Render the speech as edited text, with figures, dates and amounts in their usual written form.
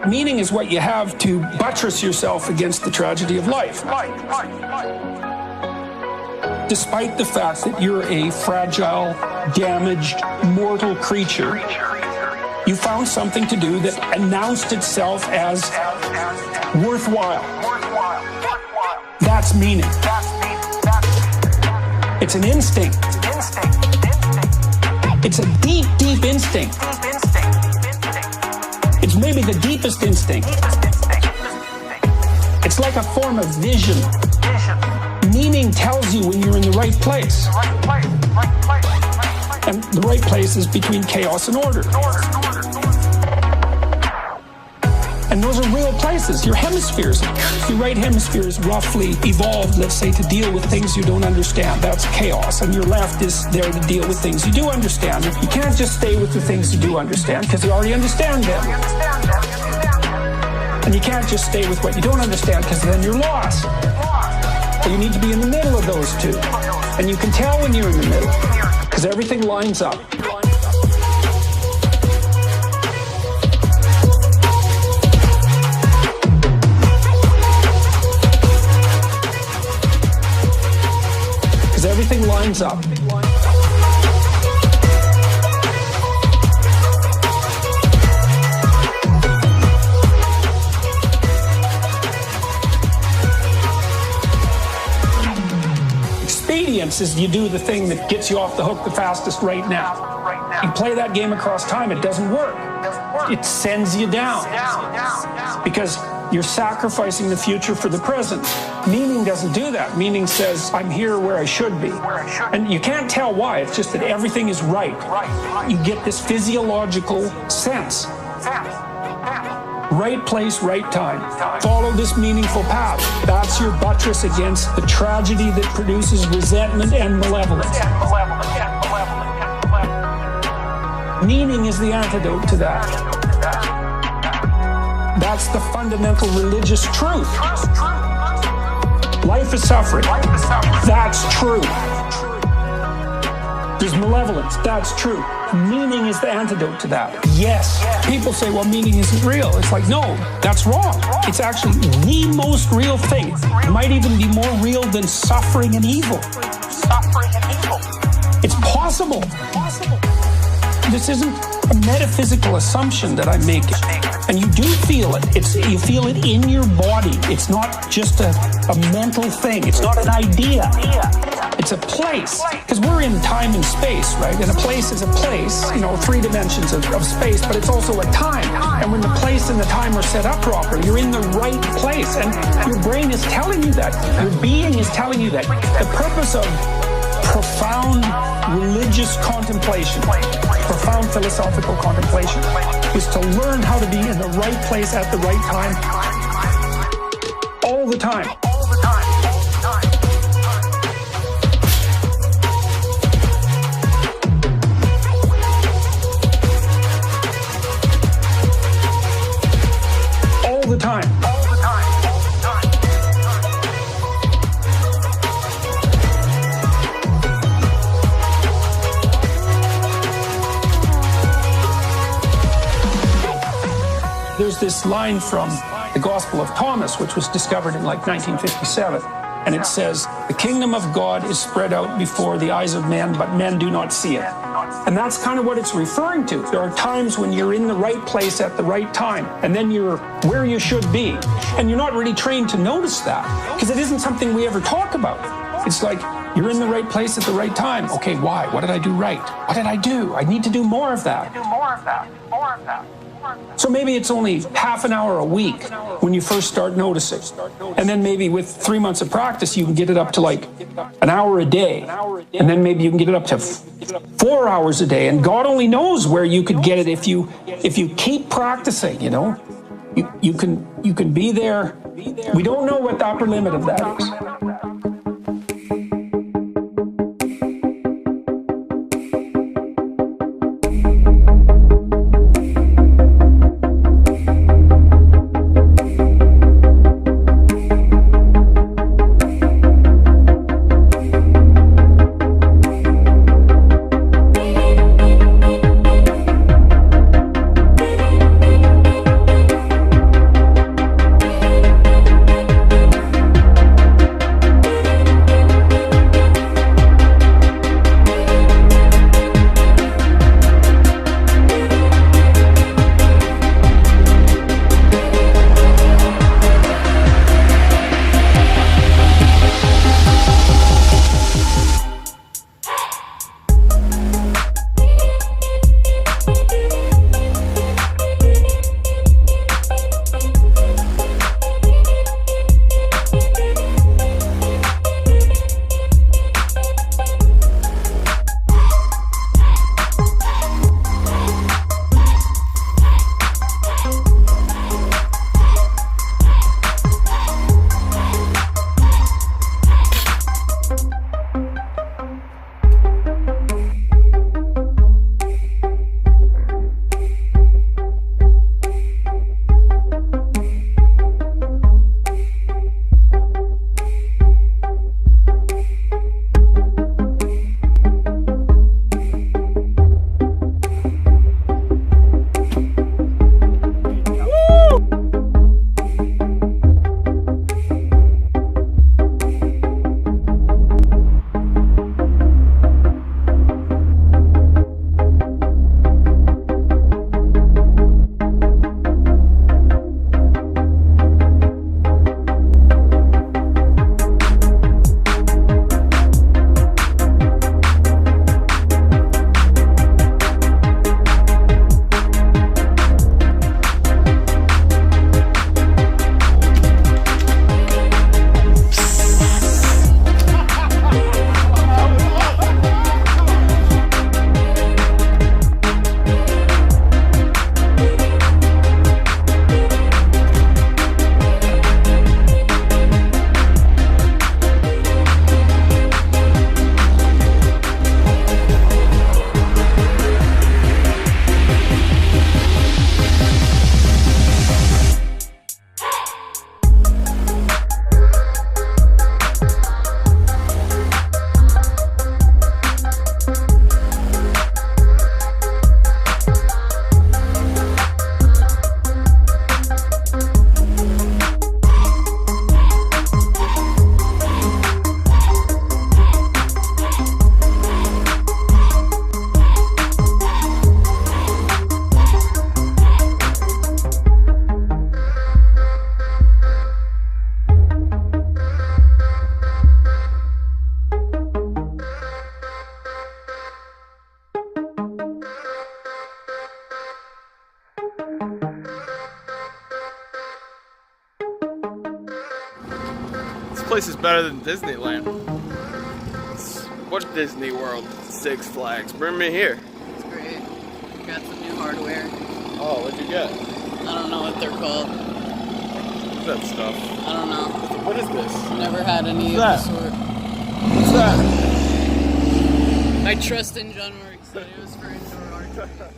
Meaning is what you have to buttress yourself against the tragedy of life. Despite the fact that you're a fragile, damaged, mortal creature, you found something to do that announced itself as worthwhile. That's meaning. It's an instinct. It's a deep, deep instinct. It's maybe the deepest instinct. It's like a form of vision. Meaning tells you when you're in the right place. And the right place is between chaos and order. And those are real places. Your hemispheres, your right hemisphere is roughly evolved, let's say, to deal with things you don't understand. That's chaos. And your left is there to deal with things you do understand. You can't just stay with the things you do understand because you already understand them. And you can't just stay with what you don't understand because then you're lost. So you need to be in the middle of those two. And you can tell when you're in the middle because everything lines up. Everything lines up. Expedience is you do the thing that gets you off the hook the fastest right now. You play that game across time, it doesn't work. It sends you down. Because you're sacrificing the future for the present. Meaning doesn't do that. Meaning says, I'm here where I should be. And you can't tell why. It's just that everything is right. You get this physiological sense. Right place, right time. Follow this meaningful path. That's your buttress against the tragedy that produces resentment and malevolence. Meaning is the antidote to that. That's the fundamental religious truth. Life is suffering. That's true. There's malevolence. That's true. Meaning is the antidote to that. Yes. People say, well, meaning isn't real. It's like, no, that's wrong. It's actually the most real thing. It might even be more real than suffering and evil. It's possible. This isn't a metaphysical assumption that I'm making. And you do feel it. You feel it in your body. It's not just a mental thing. It's not an idea. It's a place. Because we're in time and space, right? And a place is a place, 3 dimensions of space, but it's also a time. And when the place and the time are set up properly, you're in the right place. And your brain is telling you that. Your being is telling you that. The purpose of profound religious contemplation, profound philosophical contemplation, is to learn how to be in the right place at the right time, all the time. All the time. There's this line from the Gospel of Thomas, which was discovered in 1957. And it says, the kingdom of God is spread out before the eyes of men, but men do not see it. And that's kind of what it's referring to. There are times when you're in the right place at the right time, and then you're where you should be. And you're not really trained to notice that, because it isn't something we ever talk about. It's like, you're in the right place at the right time. Okay, why? What did I do right? What did I do? I need to do more of that. So maybe it's only half an hour a week when you first start noticing. And then maybe with 3 months of practice, you can get it up to an hour a day. And then maybe you can get it up to 4 hours a day. And God only knows where you could get it if you keep practicing, You can be there. We don't know what the upper limit of that is. place is better than Disneyland. What Disney World? Six Flags. Bring me here. It's great. Got some new hardware. Oh, what'd you get? I don't know what they're called. What's that stuff? I don't know. What is this? Never had any of What's the sort. What's that? I trust in John Work, so it was for indoor art.